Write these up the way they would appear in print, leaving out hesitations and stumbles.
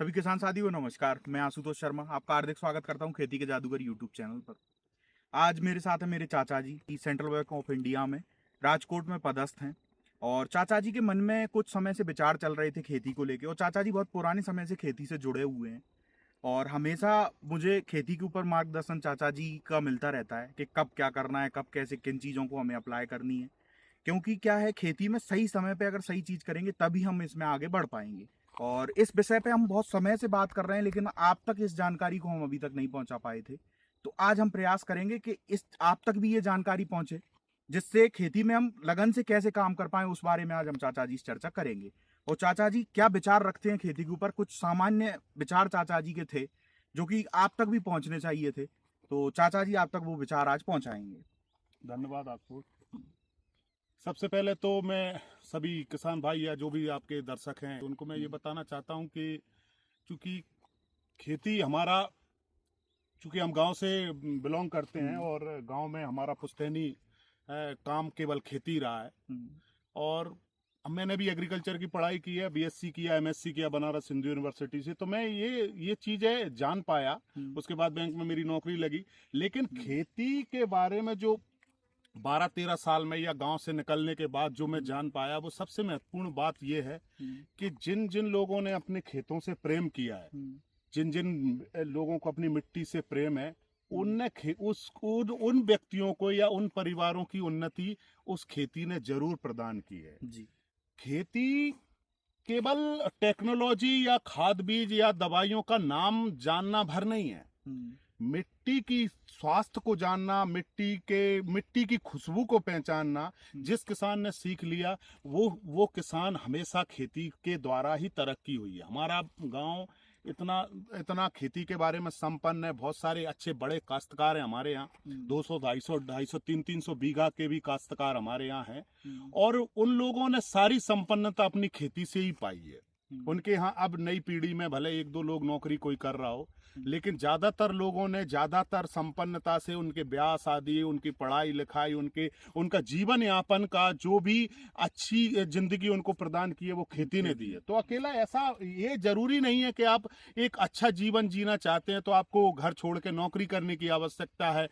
सभी किसान साथियों को नमस्कार। मैं आशुतोष शर्मा आपका हार्दिक स्वागत करता हूं खेती के जादूगर यूट्यूब चैनल पर। आज मेरे साथ है मेरे चाचा जी, सेंट्रल बैंक ऑफ इंडिया में राजकोट में पदस्थ हैं। और चाचा जी के मन में कुछ समय से विचार चल रहे थे खेती को लेके। और चाचा जी बहुत पुराने समय से खेती से जुड़े हुए हैं और हमेशा मुझे खेती के ऊपर मार्गदर्शन चाचा जी का मिलता रहता है कि कब क्या करना है, कब कैसे किन चीज़ों को हमें अप्लाई करनी है। क्योंकि क्या है, खेती में सही समय पे अगर सही चीज़ करेंगे तभी हम इसमें आगे बढ़ पाएंगे। और इस विषय पे हम बहुत समय से बात कर रहे हैं, लेकिन आप तक इस जानकारी को हम अभी तक नहीं पहुंचा पाए थे। तो आज हम प्रयास करेंगे कि इस आप तक भी ये जानकारी पहुंचे, जिससे खेती में हम लगन से कैसे काम कर पाए उस बारे में आज हम चाचा जी से चर्चा करेंगे। और चाचा जी क्या विचार रखते हैं खेती के ऊपर, कुछ सामान्य विचार चाचा जी के थे जो कि आप तक भी पहुंचने चाहिए थे। तो चाचा जी आप तक वो विचार आज पहुंचाएंगे। धन्यवाद आपको। सबसे पहले तो मैं सभी किसान भाई या जो भी आपके दर्शक हैं उनको मैं ये बताना चाहता हूँ कि चूंकि खेती हमारा, चूंकि हम गांव से बिलोंग करते हैं और गांव में हमारा पुश्तैनी काम केवल खेती रहा है। और मैंने भी एग्रीकल्चर की पढ़ाई की है, बीएससी किया, एमएससी किया बनारस हिंदू यूनिवर्सिटी से। तो मैं ये चीज़ें जान पाया। उसके बाद बैंक में मेरी नौकरी लगी। लेकिन खेती के बारे में जो 12-13 साल में या गांव से निकलने के बाद जो मैं जान पाया, वो सबसे महत्वपूर्ण बात यह है कि जिन जिन लोगों ने अपने खेतों से प्रेम किया है, जिन जिन लोगों को अपनी मिट्टी से प्रेम है, उनने उन व्यक्तियों को या उन परिवारों की उन्नति उस खेती ने जरूर प्रदान की है जी। खेती केवल टेक्नोलॉजी या खाद बीज या दवाइयों का नाम जानना भर नहीं है। मिट्टी की स्वास्थ्य को जानना, मिट्टी की खुशबू को पहचानना जिस किसान ने सीख लिया, वो किसान हमेशा खेती के द्वारा ही तरक्की हुई है। हमारा गांव इतना खेती के बारे में संपन्न है। बहुत सारे अच्छे बड़े काश्तकार हैं हमारे यहाँ। 200, 250, 300 बीघा के भी काश्तकार हमारे यहाँ हैं। और उन लोगों ने सारी संपन्नता अपनी खेती से ही पाई है। उनके यहाँ अब नई पीढ़ी में भले एक दो लोग नौकरी कोई कर रहा हो, लेकिन ज्यादातर लोगों ने ज्यादातर संपन्नता से उनके ब्याह शादी, उनकी पढ़ाई लिखाई, उनका जीवन यापन का जो भी अच्छी जिंदगी उनको प्रदान की है, वो खेती ने दी है। तो अकेला ऐसा ये जरूरी नहीं है कि आप एक अच्छा जीवन जीना चाहते हैं तो आपको घर छोड़ के नौकरी करने की आवश्यकता है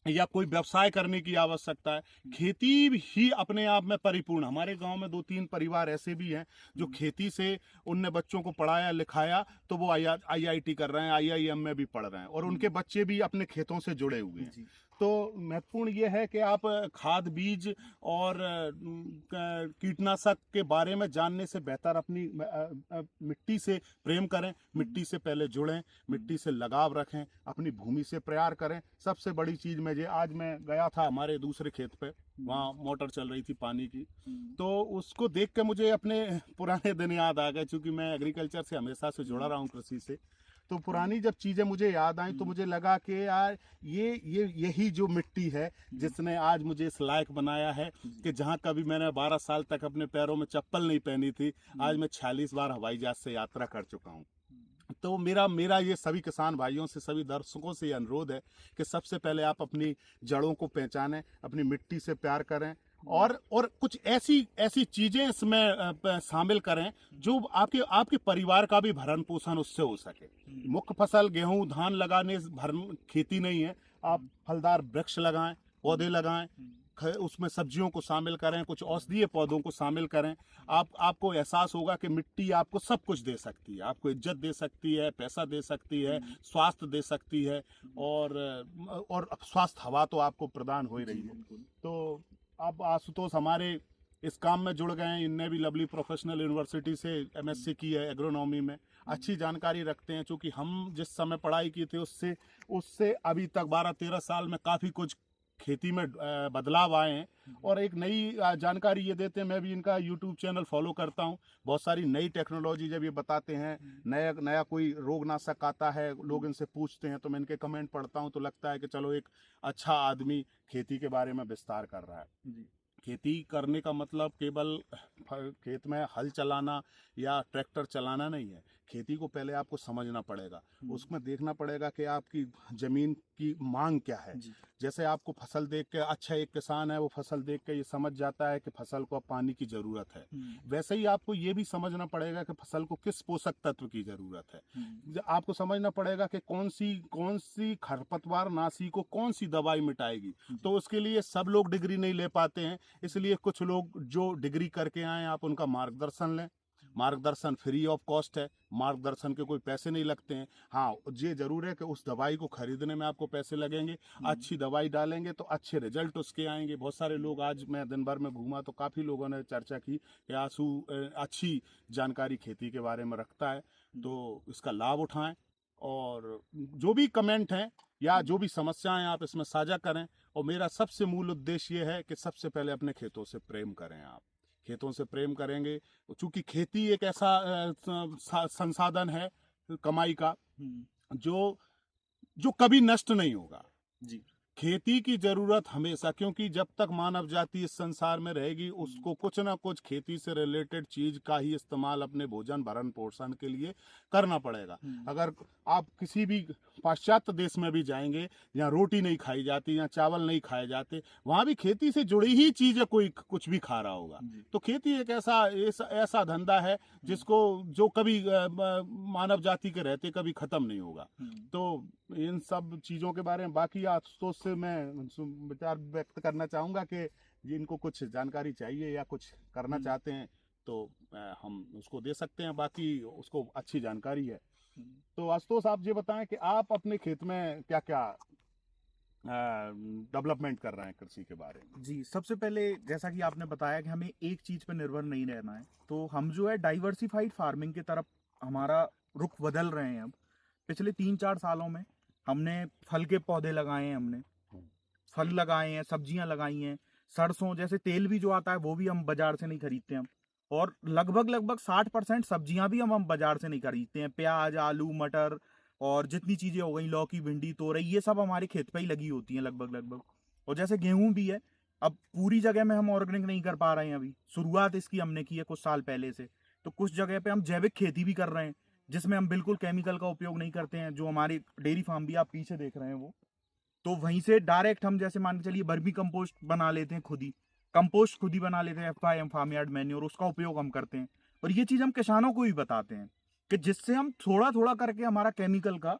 या कोई व्यवसाय करने की आवश्यकता है। खेती ही अपने आप में परिपूर्ण। हमारे गांव में 2-3 परिवार ऐसे भी हैं जो खेती से उनने बच्चों को पढ़ाया लिखाया, तो वो आईआईटी कर रहे हैं, आईआईएम में भी पढ़ रहे हैं और उनके बच्चे भी अपने खेतों से जुड़े हुए हैं। तो महत्वपूर्ण ये है कि आप खाद बीज और कीटनाशक के बारे में जानने से बेहतर अपनी मिट्टी से प्रेम करें, मिट्टी से पहले जुड़ें, मिट्टी से लगाव रखें, अपनी भूमि से प्यार करें। सबसे बड़ी चीज आज मैं गया था हमारे दूसरे खेत पे, वहाँ मोटर चल रही थी पानी की, तो उसको देख के मुझे अपने पुराने दिन याद आ गए। क्योंकि मैं एग्रीकल्चर से हमेशा से जुड़ा रहा हूँ, कृषि से। तो पुरानी जब चीजें मुझे याद आई तो मुझे लगा कि यार यही जो मिट्टी है जिसने आज मुझे इस लायक बनाया है कि जहाँ कभी मैंने 12 साल तक अपने पैरों में चप्पल नहीं पहनी थी, आज मैं 46 बार हवाई जहाज से यात्रा कर चुका हूँ। तो मेरा ये सभी किसान भाइयों से, सभी दर्शकों से ये अनुरोध है कि सबसे पहले आप अपनी जड़ों को पहचानें, अपनी मिट्टी से प्यार करें और कुछ ऐसी चीजें इसमें शामिल करें जो आपके परिवार का भी भरण पोषण उससे हो सके। मुख्य फसल गेहूं धान लगाने भरण खेती नहीं है। आप फलदार वृक्ष लगाएं, पौधे लगाएं, उसमें सब्जियों को शामिल करें, कुछ औषधीय पौधों को शामिल करें। आपको एहसास होगा कि मिट्टी आपको सब कुछ दे सकती है। आपको इज्जत दे सकती है, पैसा दे सकती है, स्वास्थ्य दे सकती है और स्वास्थ्य हवा तो आपको प्रदान हो ही रही है। तो अब आशुतोष हमारे इस काम में जुड़ गए हैं। इनने भी लवली प्रोफेशनल यूनिवर्सिटी से एमएससी की है एग्रोनॉमी में, अच्छी जानकारी रखते हैं। चूँकि हम जिस समय पढ़ाई की थी उससे अभी तक 12-13 साल में काफ़ी कुछ खेती में बदलाव आए हैं और एक नई जानकारी ये देते हैं। मैं भी इनका यूट्यूब चैनल फॉलो करता हूँ। बहुत सारी नई टेक्नोलॉजी जब ये बताते हैं, नया कोई रोगनाशक आता है, लोग इनसे पूछते हैं, तो मैं इनके कमेंट पढ़ता हूँ तो लगता है कि चलो एक अच्छा आदमी खेती के बारे में विस्तार कर रहा है। खेती करने का मतलब केवल खेत में हल चलाना या ट्रैक्टर चलाना नहीं है। खेती को पहले आपको समझना पड़ेगा, उसमें देखना पड़ेगा कि आपकी जमीन की मांग क्या है। जैसे आपको फसल देख के, अच्छा एक किसान है वो फसल देख के ये समझ जाता है कि फसल को अब पानी की जरूरत है, वैसे ही आपको ये भी समझना पड़ेगा कि फसल को किस पोषक तत्व की जरूरत है। आपको समझना पड़ेगा कि कौन सी खरपतवार नाशी को कौन सी दवाई मिटाएगी। तो उसके लिए सब लोग डिग्री नहीं ले पाते हैं, इसलिए कुछ लोग जो डिग्री करके आए आप उनका मार्गदर्शन लें। मार्गदर्शन फ्री ऑफ कॉस्ट है, मार्गदर्शन के कोई पैसे नहीं लगते हैं। हाँ, ये जरूर है कि उस दवाई को खरीदने में आपको पैसे लगेंगे, अच्छी दवाई डालेंगे तो अच्छे रिजल्ट उसके आएंगे। बहुत सारे लोग, आज मैं दिन भर में घूमा तो काफ़ी लोगों ने चर्चा की कि आंसू अच्छी जानकारी खेती के बारे में रखता है, तो इसका लाभ उठाएं। और जो भी कमेंट हैं या जो भी समस्याएं आप इसमें साझा करें। और मेरा सबसे मूल उद्देश्य ये है कि सबसे पहले अपने खेतों से प्रेम करें। आप खेतों से प्रेम करेंगे, चूंकि खेती एक ऐसा संसाधन है कमाई का जो कभी नष्ट नहीं होगा। जी, खेती की जरूरत हमेशा, क्योंकि जब तक मानव जाति इस संसार में रहेगी उसको कुछ ना कुछ खेती से रिलेटेड चीज का ही इस्तेमाल अपने भोजन भरण पोषण के लिए करना पड़ेगा। अगर आप किसी भी पाश्चात्य देश में भी जाएंगे जहाँ रोटी नहीं खाई जाती, यहाँ चावल नहीं खाए जाते, वहाँ भी खेती से जुड़ी ही चीज है, कोई कुछ भी खा रहा होगा। तो खेती एक ऐसा धंधा है जो कभी मानव जाति के रहते कभी खत्म नहीं होगा। तो इन सब चीजों के बारे में बाकी आशुतोष से मैं विचार व्यक्त करना चाहूंगा कि जिनको कुछ जानकारी चाहिए या कुछ करना चाहते हैं तो हम उसको दे सकते हैं, बाकी उसको अच्छी जानकारी है। तो आशुतोष, आप ये बताएं कि आप अपने खेत में क्या क्या डेवलपमेंट कर रहे हैं कृषि के बारे में। जी, सबसे पहले जैसा कि आपने बताया कि हमें एक चीज पर निर्भर नहीं रहना है, तो हम जो है डाइवर्सिफाइड फार्मिंग की तरफ हमारा रुख बदल रहे हैं। अब पिछले 3-4 सालों में हमने फल के पौधे लगाए हैं, हमने फल लगाए हैं, सब्जियां लगाई हैं, सरसों जैसे तेल भी जो आता है वो भी हम बाजार से नहीं खरीदते हम, और लगभग 60% सब्जियां भी हम बाजार से नहीं खरीदते हैं। प्याज, आलू, मटर और जितनी चीजें हो गई, लौकी, भिंडी, तोरई, ये सब हमारे खेत पे ही लगी होती हैं लगभग। और जैसे गेहूं भी है, अब पूरी जगह में हम ऑर्गेनिक नहीं कर पा रहे हैं, अभी शुरुआत इसकी हमने की है कुछ साल पहले से। तो कुछ जगह पे हम जैविक खेती भी कर रहे हैं जिसमें हम बिल्कुल केमिकल का उपयोग नहीं करते हैं, जो हमारे डेयरी फार्म भी आप पीछे देख रहे हैं वो। तो वहीं से डायरेक्ट हम जैसे मान के चलिए वर्मी कंपोस्ट बना लेते हैं, कंपोस्ट खुद ही बना लेते हैं, FYM फार्म यार्ड मैन्योर, उसका उपयोग हम करते हैं। और ये चीज हम किसानों को भी बताते हैं कि जिससे हम थोड़ा थोड़ा करके हमारा केमिकल का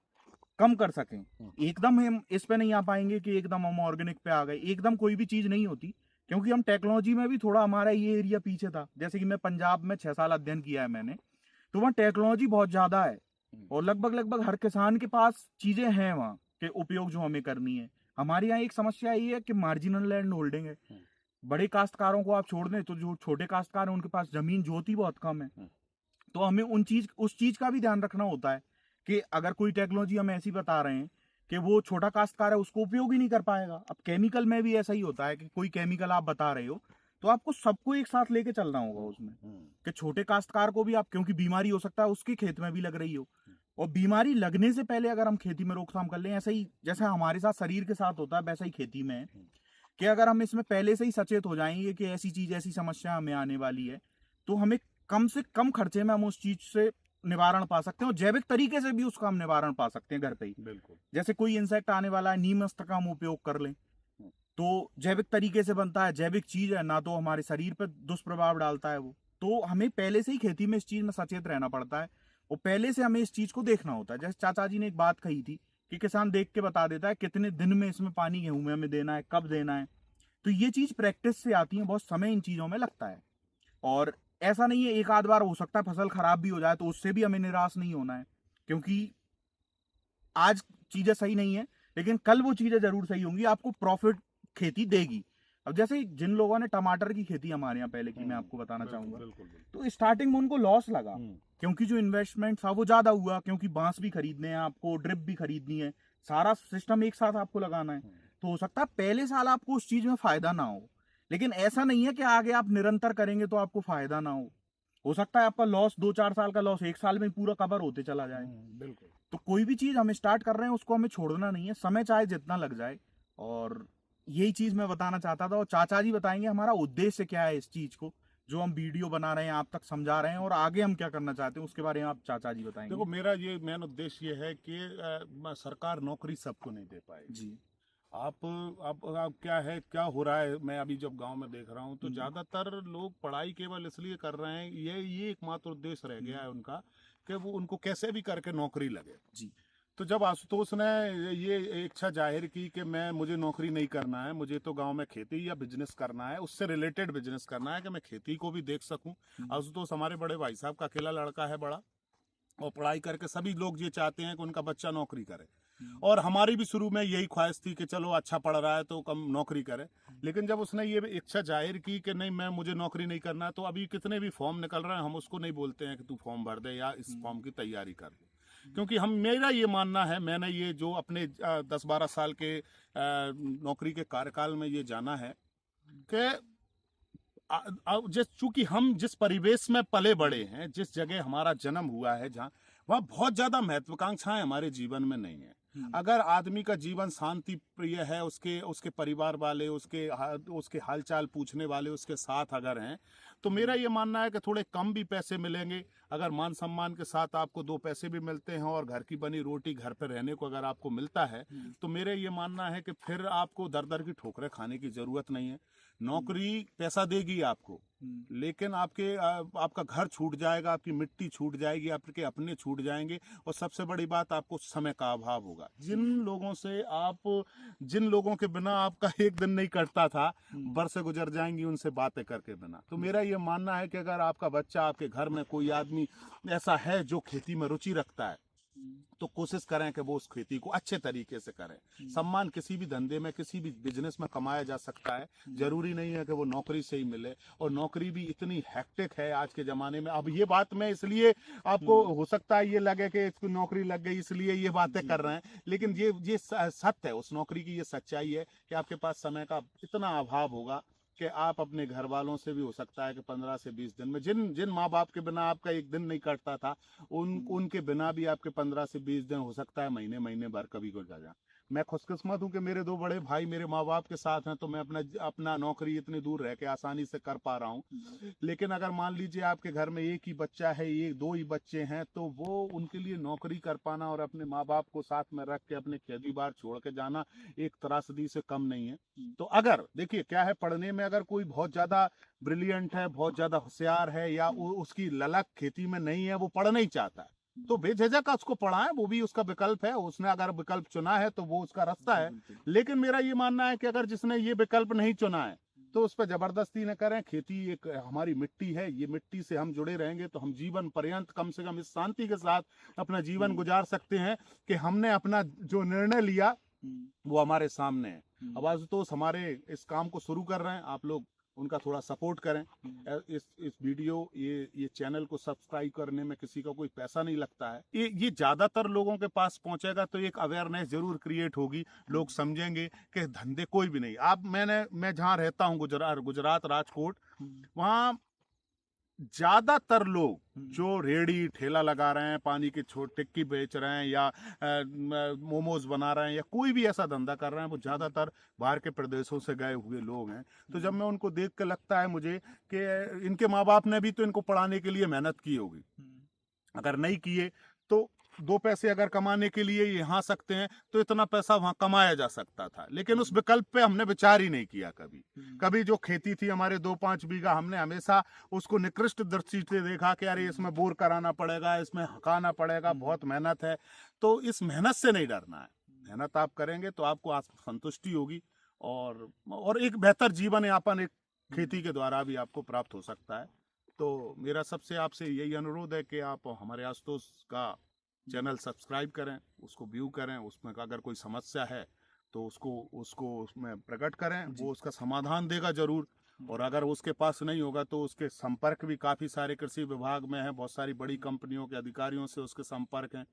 कम कर सकें। एकदम हम इस पे नहीं आ पाएंगे कि एकदम हम ऑर्गेनिक पे आ गए, एकदम कोई भी चीज नहीं होती, क्योंकि हम टेक्नोलॉजी में भी थोड़ा, हमारा ये एरिया पीछे था। जैसे कि मैं पंजाब में 6 साल अध्ययन किया है मैंने, तो वहाँ टेक्नोलॉजी बहुत ज्यादा है और लगभग हर किसान के पास चीजें हैं वहाँ के उपयोग जो हमें करनी है। हमारे यहाँ एक समस्या ये है कि मार्जिनल लैंड होल्डिंग है। बड़े काश्तकारों को आप छोड़ दें तो जो छोटे काश्तकार हैं उनके पास जमीन जोती बहुत कम है। तो हमें उस चीज का भी ध्यान रखना होता है कि अगर कोई टेक्नोलॉजी हम ऐसी बता रहे हैं कि वो छोटा काश्तकार है उसको उपयोग ही नहीं कर पाएगा। अब केमिकल में भी ऐसा ही होता है कि कोई केमिकल आप बता रहे हो तो आपको सबको एक साथ लेके चलना होगा उसमें, कि छोटे काश्तकार को भी आप, क्योंकि बीमारी हो सकता है उसके खेत में भी लग रही हो, और बीमारी लगने से पहले अगर हम खेती में रोकथाम कर लें, ऐसा ही जैसे हमारे साथ शरीर के साथ होता है वैसा ही खेती में है कि अगर हम इसमें पहले से ही सचेत हो जाएंगे कि ऐसी चीज, ऐसी समस्या हमें आने वाली है, तो हमें कम से कम खर्चे में हम उस चीज से निवारण पा सकते हैं और जैविक तरीके से भी उसका हम निवारण पा सकते हैं घर पे ही। बिल्कुल, जैसे कोई इंसेक्ट आने वाला है, नीम अस्त्र का हम उपयोग कर लें तो जैविक तरीके से बनता है, जैविक चीज है ना, तो हमारे शरीर पर दुष्प्रभाव डालता है वो। तो हमें पहले से ही खेती में इस चीज में सचेत रहना पड़ता है और पहले से हमें इस चीज को देखना होता है। जैसे चाचा जी ने एक बात कही थी कि किसान देख के बता देता है कितने दिन में इसमें पानी गेहूं में हमें देना है, कब देना है। तो ये चीज प्रैक्टिस से आती है, बहुत समय इन चीजों में लगता है। और ऐसा नहीं है एक आध बार हो सकता है फसल खराब भी हो जाए तो उससे भी हमें निराश नहीं होना है, क्योंकि आज चीजें सही नहीं है लेकिन कल वो चीजें जरूर सही होंगी, आपको प्रॉफिट खेती देगी। अब जैसे जिन लोगों ने टमाटर की खेती हमारे यहाँ पहले की मैं आपको बताना चाहूंगा, तो स्टार्टिंग में उनको लॉस लगा क्योंकि जो इन्वेस्टमेंट था वो ज्यादा हुआ, क्योंकि बांस भी खरीदने हैं आपको, ड्रिप भी खरीदनी है, सारा सिस्टम एक साथ आपको लगाना है। तो हो सकता है पहले साल आपको उस चीज में फायदा ना हो, लेकिन ऐसा नहीं है कि आगे आप निरंतर करेंगे तो आपको फायदा ना हो सकता है आपका लॉस 2-4 साल का लॉस 1 साल में पूरा कवर होते चला जाए। बिल्कुल। तो कोई भी चीज हम स्टार्ट कर रहे हैं उसको हमें छोड़ना नहीं है, समय चाहे जितना लग जाए। और यही चीज मैं बताना चाहता था और चाचा जी बताएंगे हमारा उद्देश्य क्या है इस चीज को, जो हम वीडियो बना रहे हैं आप तक समझा रहे हैं, और आगे हम क्या करना चाहते हैं उसके बारे में आप चाचा जी बताएंगे। देखो, मेरा ये मेन उद्देश्य ये है कि सरकार नौकरी सबको नहीं दे पाएगी जी। आप क्या है, क्या हो रहा है, मैं अभी जब गांव में देख रहा हूँ तो ज्यादातर लोग पढ़ाई केवल इसलिए कर रहे हैं, ये एकमात्र उद्देश्य रह गया है उनका कि वो उनको कैसे भी करके नौकरी लगे। जी। तो जब आशुतोष ने ये इच्छा जाहिर की कि मुझे नौकरी नहीं करना है, मुझे तो गांव में खेती या बिजनेस करना है, उससे रिलेटेड बिजनेस करना है कि मैं खेती को भी देख सकूं। आशुतोष हमारे बड़े भाई साहब का अकेला लड़का है बड़ा, और पढ़ाई करके सभी लोग ये चाहते हैं कि उनका बच्चा नौकरी करे, और हमारी भी शुरू में यही ख्वाहिश थी कि चलो अच्छा पढ़ रहा है तो कम नौकरी करे। लेकिन जब उसने ये इच्छा जाहिर की कि नहीं, मुझे नौकरी नहीं करना है, तो अभी कितने भी फॉर्म निकल रहे हैं, हम उसको नहीं बोलते हैं कि तू फॉर्म भर दे या इस फॉर्म की तैयारी कर दे, क्योंकि मेरा ये मानना है, मैंने ये जो अपने 10-12 साल के नौकरी के कार्यकाल में ये जाना है कि चूंकि हम जिस परिवेश में पले बड़े हैं, जिस जगह हमारा जन्म हुआ है, जहाँ वहाँ बहुत ज्यादा महत्वाकांक्षाएं हमारे जीवन में नहीं है। अगर आदमी का जीवन शांति प्रिय है, उसके परिवार वाले, उसके हालचाल पूछने वाले उसके साथ अगर हैं, तो मेरा ये मानना है कि थोड़े कम भी पैसे मिलेंगे, अगर मान सम्मान के साथ आपको 2 पैसे भी मिलते हैं और घर की बनी रोटी घर पे रहने को अगर आपको मिलता है, तो मेरा ये मानना है कि फिर आपको दर दर की ठोकरें खाने की जरूरत नहीं है। नौकरी पैसा देगी आपको, लेकिन आपका घर छूट जाएगा, आपकी मिट्टी छूट जाएगी, आपके अपने छूट जाएंगे, और सबसे बड़ी बात, आपको समय का अभाव होगा। जिन लोगों के बिना आपका एक दिन नहीं कटता था, बरसें गुजर जाएंगी उनसे बातें करके बिना। तो मेरा ये मानना है कि अगर आपका बच्चा, आपके घर में कोई आदमी ऐसा है जो खेती में रुचि रखता है, तो कोशिश करें कि वो उस खेती को अच्छे तरीके से करें। सम्मान किसी भी धंधे में, किसी भी बिजनेस में कमाया जा सकता है, जरूरी नहीं है कि वो नौकरी से ही मिले, और नौकरी भी इतनी हेक्टिक है आज के जमाने में। अब ये बात मैं इसलिए, आपको हो सकता है ये लगे कि इसको नौकरी लग गई इसलिए ये बातें कर रहे हैं, लेकिन ये सत्य है, उस नौकरी की ये सच्चाई है कि आपके पास समय का इतना अभाव होगा कि आप अपने घर वालों से भी हो सकता है कि 15 से 20 दिन में, जिन माँ बाप के बिना आपका एक दिन नहीं कटता था, उनके बिना भी आपके 15 से 20 दिन हो सकता है महीने भर कभी गुजर जाए। मैं खुशकिस्मत हूँ कि मेरे 2 बड़े भाई मेरे माँ बाप के साथ हैं, तो मैं अपना नौकरी इतनी दूर रह के आसानी से कर पा रहा हूँ। लेकिन अगर मान लीजिए आपके घर में एक ही बच्चा है, 2 ही बच्चे हैं, तो वो उनके लिए नौकरी कर पाना और अपने माँ बाप को साथ में रख के अपने खेती बार छोड़ के जाना एक त्रासदी से कम नहीं है। तो अगर देखिए क्या है, पढ़ने में अगर कोई बहुत ज्यादा ब्रिलियंट है, बहुत ज्यादा होशियार है, या उसकी ललक खेती में नहीं है, वो पढ़ना ही चाहता है, तो बेझिझक उसको पढ़ाएं, वो भी उसका विकल्प है। उसने अगर विकल्प चुना है तो वो उसका रास्ता है। लेकिन मेरा ये मानना है कि अगर जिसने ये विकल्प नहीं चुना है, तो उस पर जबरदस्ती न करें। खेती एक हमारी मिट्टी है, ये मिट्टी से हम जुड़े रहेंगे तो हम जीवन पर्यंत कम से कम इस शांति के साथ अपना जीवन गुजार सकते हैं कि हमने अपना जो निर्णय लिया वो हमारे सामने है। अब आशुतोष हमारे इस काम को शुरू कर रहे हैं, आप लोग उनका थोड़ा सपोर्ट करें। इस वीडियो ये चैनल को सब्सक्राइब करने में किसी का कोई पैसा नहीं लगता है। ये ज्यादातर लोगों के पास पहुंचेगा तो एक अवेयरनेस जरूर क्रिएट होगी, लोग समझेंगे कि धंधे कोई भी नहीं। मैं जहाँ रहता हूँ गुजरात राजकोट, वहाँ ज्यादातर लोग जो रेडी ठेला लगा रहे हैं, पानी की टिक्की बेच रहे हैं, या मोमोज बना रहे हैं, या कोई भी ऐसा धंधा कर रहे हैं, वो ज्यादातर बाहर के प्रदेशों से गए हुए लोग हैं। तो जब मैं उनको देख कर लगता है मुझे कि इनके माँ बाप ने भी तो इनको पढ़ाने के लिए मेहनत की होगी, अगर नहीं किए तो 2 पैसे अगर कमाने के लिए यहाँ सकते हैं तो इतना पैसा वहां कमाया जा सकता था। लेकिन उस विकल्प पे हमने विचार ही नहीं किया। कभी जो खेती थी हमारे 2-5 बीघा, हमने हमेशा उसको निकृष्ट दृष्टि से देखा कि अरे इसमें बोर कराना पड़ेगा, इसमें हकाना पड़ेगा, बहुत मेहनत है। तो इस मेहनत से नहीं डरना है। मेहनत आप करेंगे तो आपको आत्मसंतुष्टि होगी, और एक बेहतर जीवन यापन एक खेती के द्वारा भी आपको प्राप्त हो सकता है। तो मेरा सबसे आपसे यही अनुरोध है कि आप हमारे आशुतोष का चैनल सब्सक्राइब करें, उसको व्यू करें, उसमें अगर कोई समस्या है तो उसको उसमें प्रकट करें, वो उसका समाधान देगा जरूर। और अगर उसके पास नहीं होगा तो उसके संपर्क भी काफ़ी सारे कृषि विभाग में हैं, बहुत सारी बड़ी कंपनियों के अधिकारियों से उसके संपर्क हैं।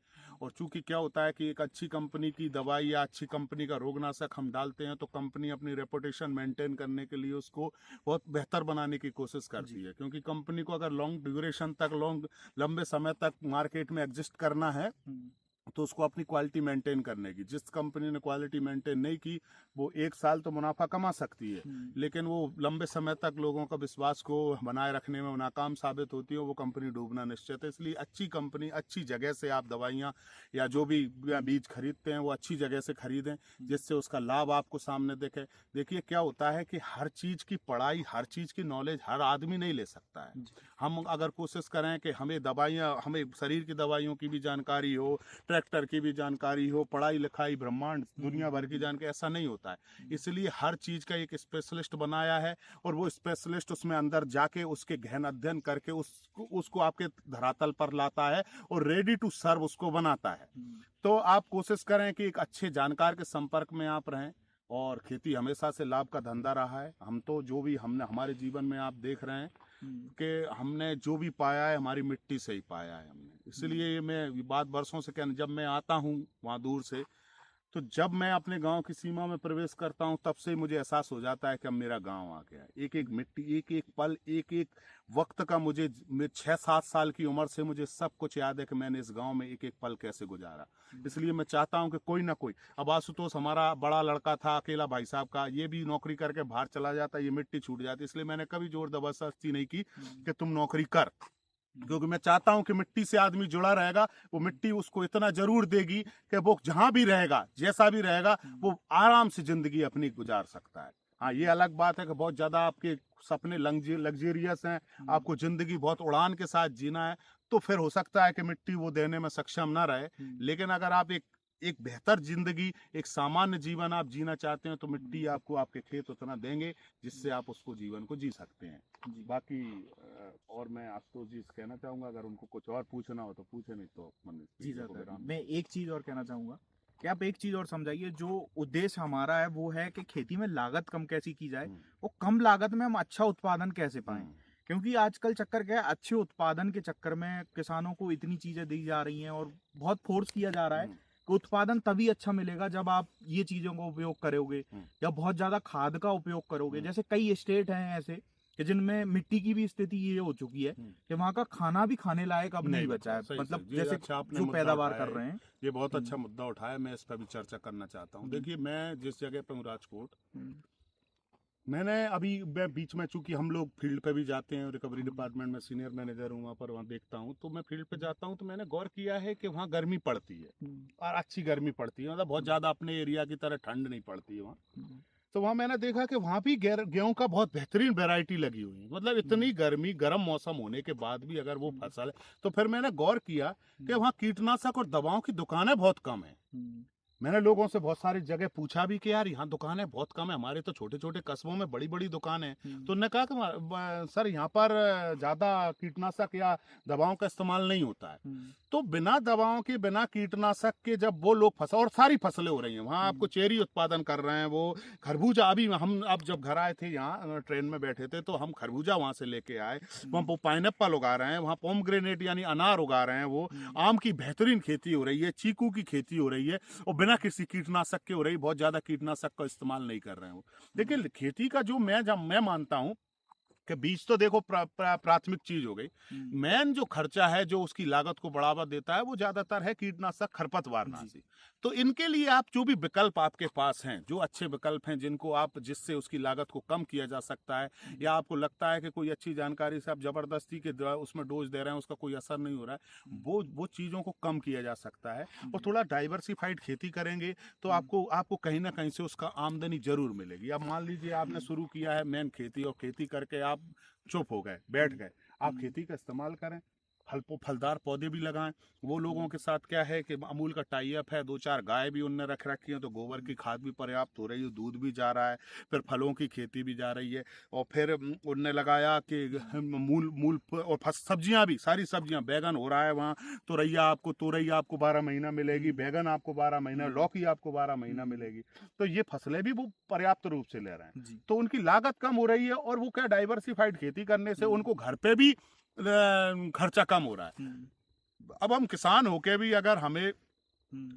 और चूंकि क्या होता है कि एक अच्छी कंपनी की दवाई या अच्छी कंपनी का रोगनाशक हम डालते हैं तो कंपनी अपनी रेपुटेशन मेंटेन करने के लिए उसको बहुत बेहतर बनाने की कोशिश करती है, क्योंकि कंपनी को अगर लंबे समय तक मार्केट में एग्जिस्ट करना है तो उसको अपनी क्वालिटी मेंटेन करने की, जिस कंपनी ने क्वालिटी मेंटेन नहीं की वो 1 साल तो मुनाफा कमा सकती है, लेकिन वो लंबे समय तक लोगों का विश्वास को बनाए रखने में नाकाम साबित होती है, वो कंपनी डूबना निश्चित है। इसलिए अच्छी कंपनी, अच्छी जगह से आप दवाइयाँ या जो भी बीज खरीदते हैं वो अच्छी जगह से खरीदें, जिससे उसका लाभ आपको सामने दिखे। देखिए क्या होता है कि हर चीज़ की पढ़ाई, हर चीज़ की नॉलेज हर आदमी नहीं ले सकता है। हम अगर कोशिश करें कि हमें दवाइयाँ, हमें शरीर की दवाइयों की भी जानकारी हो, ट्रैक्टर की भी जानकारी हो, पढ़ाई लिखाई, ब्रह्मांड दुनिया भर की जानकारी, ऐसा नहीं होता है। इसलिए हर चीज़ का एक स्पेशलिस्ट बनाया है, और वो स्पेशलिस्ट उसमें अंदर जाके उसके गहन अध्ययन करके उसको आपके धरातल पर लाता है और रेडी टू सर्व उसको बनाता है। तो आप कोशिश करें कि एक अच्छे जानकार के संपर्क में आप रहें, और खेती हमेशा से लाभ का धंधा रहा है। हम तो जो भी हमने हमारे जीवन में आप देख रहे हैं कि हमने जो भी पाया है हमारी मिट्टी से ही पाया है हमने। इसलिए मैं ये बात वर्षों से कहना, जब मैं आता हूँ वहाँ दूर से, तो जब मैं अपने गांव की सीमा में प्रवेश करता हूं तब से मुझे एहसास हो जाता है कि अब मेरा गांव आ गया है। एक एक मिट्टी, एक एक पल, एक एक वक्त का मुझे 6-7 साल की उम्र से मुझे सब कुछ याद है कि मैंने इस गांव में एक एक पल कैसे गुजारा। इसलिए मैं चाहता हूं कि कोई ना कोई, अब आशुतोष हमारा बड़ा लड़का था, अकेला भाई साहब का, ये भी नौकरी करके बाहर चला जाता, ये मिट्टी छूट जाती। इसलिए मैंने कभी जोर जबरदस्ती नहीं की कि तुम नौकरी कर, क्योंकि मैं चाहता हूं कि मिट्टी से आदमी जुड़ा रहेगा, वो मिट्टी उसको इतना जरूर देगी कि वो जहां भी रहेगा, जैसा भी रहेगा, वो आराम से जिंदगी अपनी गुजार सकता है। हाँ, ये अलग बात है कि बहुत ज्यादा आपके सपने लग्जरियस हैं, आपको जिंदगी बहुत उड़ान के साथ जीना है, तो फिर हो सकता है कि मिट्टी वो देने में सक्षम ना रहे। लेकिन अगर आप एक बेहतर जिंदगी, एक सामान्य जीवन आप जीना चाहते हैं, तो मिट्टी आपको, आपके खेत उतना देंगे जिससे आप उसको जीवन को जी सकते हैं। बाकी और मैं आशुतोष जी से कहना चाहूंगा, अगर उनको कुछ और पूछना हो तो पूछे, नहीं तो जी सर, मैं एक चीज और कहना चाहूंगा कि आप एक चीज और समझाइए। जो उद्देश्य हमारा है वो है कि खेती में लागत कम कैसी की जाए, वो कम लागत में हम अच्छा उत्पादन कैसे पाएं। क्योंकि आजकल चक्कर क्या है, अच्छे उत्पादन के चक्कर में किसानों को इतनी चीजें दी जा रही हैं और बहुत फोर्स किया जा रहा है कि उत्पादन तभी अच्छा मिलेगा जब आप ये चीजों का उपयोग करोगे या बहुत ज्यादा खाद का उपयोग करोगे। जैसे कई स्टेट हैं ऐसे कि जिनमें मिट्टी की भी स्थिति ये हो चुकी है कि वहाँ का खाना भी खाने लायक अब नहीं बचा है, मतलब जैसे जो पैदावार कर रहे हैं। ये बहुत अच्छा मुद्दा उठाया, मैं इस पर भी चर्चा करना चाहता हूँ। देखिए, मैं जिस जगह पे हूँ, राजकोट, मैंने अभी बीच में, चूंकि हम लोग फील्ड पे भी जाते हैं, रिकवरी डिपार्टमेंट में सीनियर मैनेजर हूँ, वहाँ पर वहाँ देखता हूँ, तो मैं फील्ड पे जाता हूँ तो मैंने गौर किया है कि वहाँ गर्मी पड़ती है, और अच्छी गर्मी पड़ती है, मतलब बहुत ज़्यादा अपने एरिया की तरह ठंड नहीं पड़ती है वहाँ। तो वहाँ मैंने देखा कि वहाँ भी गेहूं का बहुत बेहतरीन वैरायटी लगी हुई है। मतलब इतनी गर्मी, गर्म मौसम होने के बाद भी अगर वो फसल है, तो फिर मैंने गौर किया कि वहाँ कीटनाशक और दवाओं की दुकानें बहुत कम है। मैंने लोगों से बहुत सारी जगह पूछा भी कि यार यहाँ दुकानें बहुत कम है, हमारे तो छोटे छोटे कस्बों में बड़ी बड़ी दुकानें हैं। तो उन्होंने कहा कि सर यहाँ पर ज़्यादा कीटनाशक या दवाओं का इस्तेमाल नहीं होता है। तो बिना दवाओं के, बिना कीटनाशक के जब वो लोग फसल, और सारी फसलें हो रही हैं वहाँ, आपको चेरी उत्पादन कर रहे हैं, वो खरबूजा, अभी हम अब जब घर आए थे यहाँ ट्रेन में बैठे थे तो हम खरबूजा वहाँ से लेके आए, वहाँ वो पाइनएप्पल उगा रहे हैं, वहाँ पोमग्रेनेट यानी अनार उगा रहे हैं, वो आम की बेहतरीन खेती हो रही है, चीकू की खेती हो रही है, और बिना किसी कीटनाशक के हो रही, बहुत ज्यादा कीटनाशक का इस्तेमाल नहीं कर रहे हो। देखिए, खेती का जो मैं मानता हूं कि बीज तो देखो प्राथमिक चीज हो गई, मेन जो खर्चा है, जो उसकी लागत को बढ़ावा देता है, वो ज्यादातर है कीटनाशक, खरपतवारनाशी। तो इनके लिए आप जो भी विकल्प आपके पास हैं, जो अच्छे विकल्प हैं जिनको आप, जिससे उसकी लागत को कम किया जा सकता है, या आपको लगता है कि कोई अच्छी जानकारी से आप जबरदस्ती के उसमें डोज दे रहे हैं, उसका कोई असर नहीं हो रहा है, वो चीजों को कम किया जा सकता है। और थोड़ा डाइवर्सिफाइड खेती करेंगे तो आपको कहीं ना कहीं से उसका आमदनी जरूर मिलेगी। अब मान लीजिए आपने शुरू किया है मेन खेती, और खेती करके आप चुप हो गए, बैठ गए, आप खेती का इस्तेमाल करें, फलदार पौधे भी लगाएं। वो लोगों के साथ क्या है कि अमूल का टाई अप है, 2-4 गाय भी उनने रख रखी है, तो गोबर की खाद भी पर्याप्त हो रही है, दूध भी जा रहा है, फिर फलों की खेती भी जा रही है, और फिर उनने लगाया कि मूल और सब्जियां भी, सारी सब्जियां, बैगन हो रहा है वहाँ, तोरई आपको 12 महीना मिलेगी, बैगन आपको 12 महीना, लौकी आपको 12 महीना मिलेगी। तो ये फसलें भी वो पर्याप्त रूप से ले रहे हैं, तो उनकी लागत कम हो रही है, और वो क्या, डाइवर्सिफाइड खेती करने से उनको घर पे भी खर्चा कम हो रहा है। अब हम किसान होके भी अगर हमें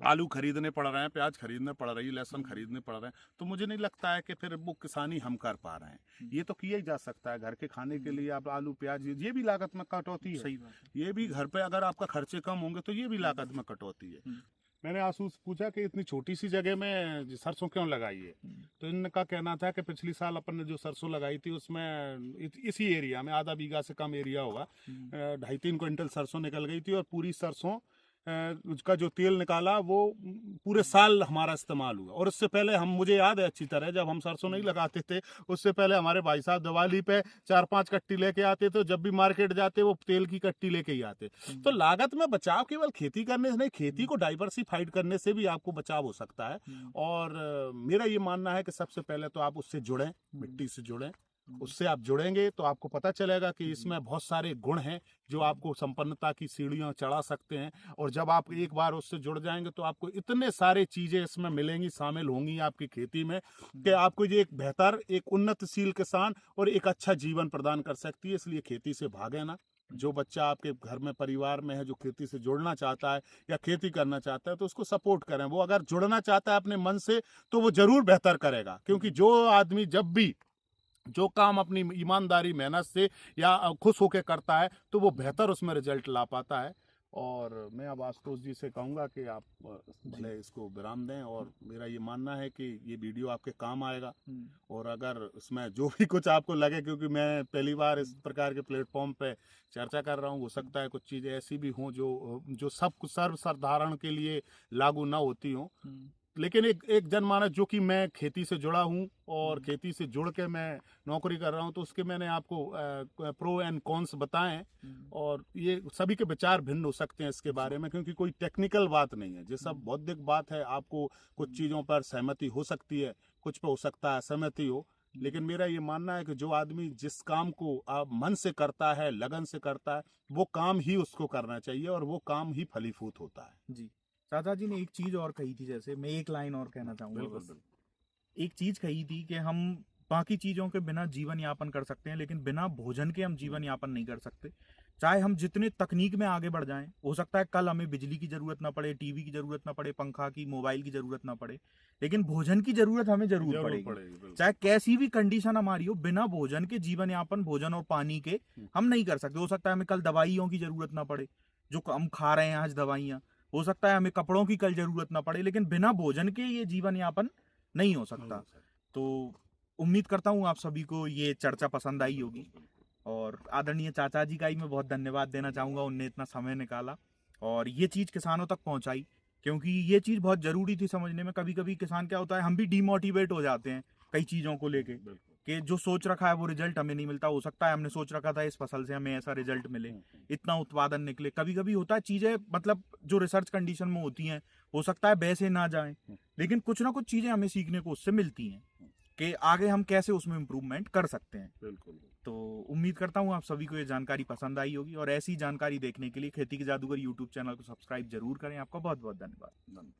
आलू खरीदने पड़ रहे हैं, प्याज खरीदने पड़ रही है, लहसुन खरीदने पड़ रहे हैं, तो मुझे नहीं लगता है कि फिर वो किसानी हम कर पा रहे हैं। ये तो किया ही जा सकता है, घर के खाने के लिए आप आलू प्याज, ये भी लागत में कटौती है। सही बात है। ये भी घर पे अगर आपका खर्चे कम होंगे तो ये भी लागत में कटौती है। मैंने आंसू से पूछा कि इतनी छोटी सी जगह में सरसों क्यों लगाई है, तो इनका कहना था कि पिछली साल अपन ने जो सरसों लगाई थी उसमें इसी एरिया में आधा बीघा से कम एरिया होगा, 2.5-3 क्विंटल सरसों निकल गई थी और पूरी सरसों उसका जो तेल निकाला वो पूरे साल हमारा इस्तेमाल हुआ। और उससे पहले मुझे याद है अच्छी तरह, जब हम सरसों नहीं लगाते थे उससे पहले हमारे भाई साहब दिवाली पे 4-5 कट्टी लेके आते थे, जब भी मार्केट जाते वो तेल की कट्टी लेके ही आते। तो लागत में बचाव केवल खेती करने से नहीं, खेती को डाइवर्सिफाइड करने से भी आपको बचाव हो सकता है। और मेरा ये मानना है कि सबसे पहले तो आप उससे जुड़ें, मिट्टी से जुड़ें, उससे आप जुड़ेंगे तो आपको पता चलेगा कि इसमें बहुत सारे गुण हैं जो आपको संपन्नता की सीढ़ियां चढ़ा सकते हैं। और जब आप एक बार उससे जुड़ जाएंगे तो आपको इतने सारे चीजें इसमें मिलेंगी, शामिल होंगी आपकी खेती में, कि आपको ये एक बेहतर, एक उन्नतशील किसान और एक अच्छा जीवन प्रदान कर सकती है। इसलिए खेती से भागे ना। जो बच्चा आपके घर में परिवार में है जो खेती से जुड़ना चाहता है या खेती करना चाहता है तो उसको सपोर्ट करें। वो अगर जुड़ना चाहता है अपने मन से तो वो जरूर बेहतर करेगा, क्योंकि जो आदमी जब भी जो काम अपनी ईमानदारी मेहनत से या खुश होकर करता है तो वो बेहतर उसमें रिजल्ट ला पाता है। और मैं अब आशुतोष जी से कहूँगा कि आप भले इसको विराम दें, और मेरा ये मानना है कि ये वीडियो आपके काम आएगा। और अगर इसमें जो भी कुछ आपको लगे, क्योंकि मैं पहली बार इस प्रकार के प्लेटफॉर्म पे चर्चा कर रहा हूँ, हो सकता है कुछ चीज़ें ऐसी भी हों जो सब सर्वसाधारण के लिए लागू ना होती हों, लेकिन एक जनमानस जो कि मैं खेती से जुड़ा हूँ और खेती से जुड़ के मैं नौकरी कर रहा हूँ, तो उसके मैंने आपको प्रो एंड कॉन्स बताएं। और ये सभी के विचार भिन्न हो सकते हैं इसके बारे में, क्योंकि कोई टेक्निकल बात नहीं है, ये सब बौद्धिक बात है। आपको कुछ चीज़ों पर सहमति हो सकती है, कुछ पे हो सकता है असहमति हो, लेकिन मेरा ये मानना है कि जो आदमी जिस काम को मन से करता है, लगन से करता है, वो काम ही उसको करना चाहिए और वो काम ही फलीभूत होता है। जी, चाचा जी ने एक चीज और कही थी, जैसे मैं एक लाइन और कहना चाहूंगा बस। एक चीज कही थी कि हम बाकी चीजों के बिना जीवन यापन कर सकते हैं, लेकिन बिना भोजन के हम जीवन यापन नहीं कर सकते। चाहे हम जितने तकनीक में आगे बढ़ जाएं, हो सकता है कल हमें बिजली की जरूरत ना पड़े, टीवी की जरूरत ना पड़े, पंखा की, मोबाइल की जरूरत ना पड़े, लेकिन भोजन की जरूरत हमें जरूर पड़ेगी। चाहे कैसी भी कंडीशन हमारी हो, बिना भोजन के जीवन यापन, भोजन और पानी के हम नहीं कर सकते। हो सकता है हमें कल दवाइयों की जरूरत ना पड़े, जो हम खा रहे हैं आज दवाइयाँ, हो सकता है हमें कपड़ों की कल जरूरत ना पड़े, लेकिन बिना भोजन के ये जीवन यापन नहीं हो सकता। तो उम्मीद करता हूँ आप सभी को ये चर्चा पसंद आई होगी, और आदरणीय चाचा जी का ही मैं बहुत धन्यवाद देना चाहूँगा, उनने इतना समय निकाला और ये चीज़ किसानों तक पहुँचाई, क्योंकि ये चीज़ बहुत ज़रूरी थी समझने में। कभी कभी किसान क्या होता है, हम भी डिमोटिवेट हो जाते हैं कई चीज़ों को लेके, कि जो सोच रखा है वो रिजल्ट हमें नहीं मिलता। हो सकता है हमने सोच रखा था इस फसल से हमें ऐसा रिजल्ट मिले, इतना उत्पादन निकले। कभी कभी होता है चीज़ें मतलब जो रिसर्च कंडीशन में होती हैं, हो सकता है वैसे ना जाएं, लेकिन कुछ ना कुछ चीज़ें हमें सीखने को उससे मिलती हैं कि आगे हम कैसे उसमें इम्प्रूवमेंट कर सकते हैं। बिल्कुल। तो उम्मीद करता हूँ आप सभी को ये जानकारी पसंद आई होगी, और ऐसी जानकारी देखने के लिए खेती के जादूगर यूट्यूब चैनल को सब्सक्राइब जरूर करें। आपका बहुत बहुत धन्यवाद।